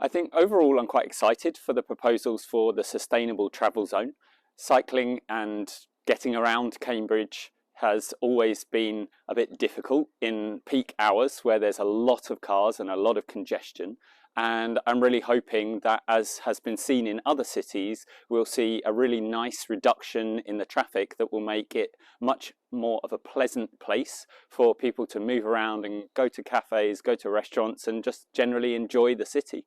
I think overall I'm quite excited for the proposals for the sustainable travel zone. Cycling and getting around Cambridge has always been a bit difficult in peak hours where there's a lot of cars and a lot of congestion. And I'm really hoping that, as has been seen in other cities, we'll see a really nice reduction in the traffic that will make it much more of a pleasant place for people to move around and go to cafes, go to restaurants, and just generally enjoy the city.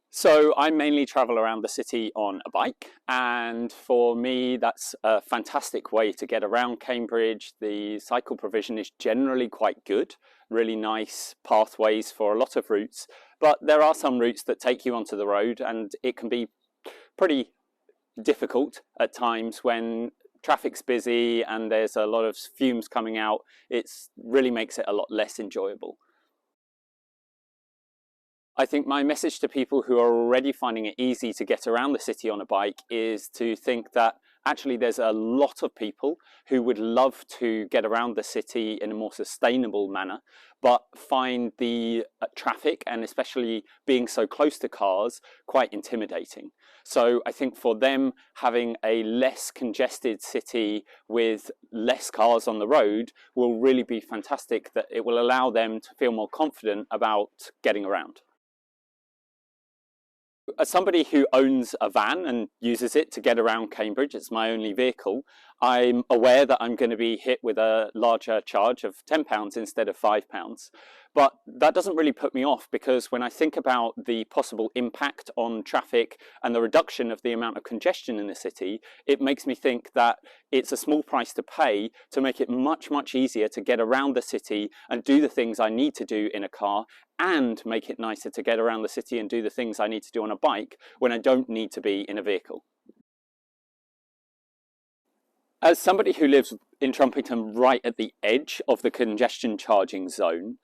So I mainly travel around the city on a bike, and for me that's a fantastic way to get around Cambridge. The cycle provision is generally quite good, really nice pathways for a lot of routes, but there are some routes that take you onto the road and it can be pretty difficult at times when traffic's busy and there's a lot of fumes coming out. It really makes it a lot less enjoyable. I think my message to people who are already finding it easy to get around the city on a bike is to think that actually there's a lot of people who would love to get around the city in a more sustainable manner, but find the traffic, and especially being so close to cars, quite intimidating. So I think for them, having a less congested city with less cars on the road will really be fantastic, that it will allow them to feel more confident about getting around. As somebody who owns a van and uses it to get around Cambridge, it's my only vehicle, I'm aware that I'm going to be hit with a larger charge of £10 instead of £5. But that doesn't really put me off, because when I think about the possible impact on traffic and the reduction of the amount of congestion in the city, it makes me think that it's a small price to pay to make it much, much easier to get around the city and do the things I need to do in a car, and make it nicer to get around the city and do the things I need to do on a bike when I don't need to be in a vehicle. As somebody who lives in Trumpington right at the edge of the congestion charging zone,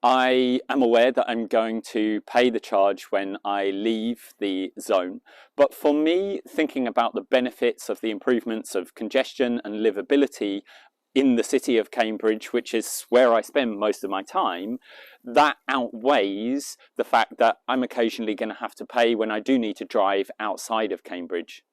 I am aware that I'm going to pay the charge when I leave the zone. But for me, thinking about the benefits of the improvements of congestion and livability in the city of Cambridge, which is where I spend most of my time, that outweighs the fact that I'm occasionally going to have to pay when I do need to drive outside of Cambridge.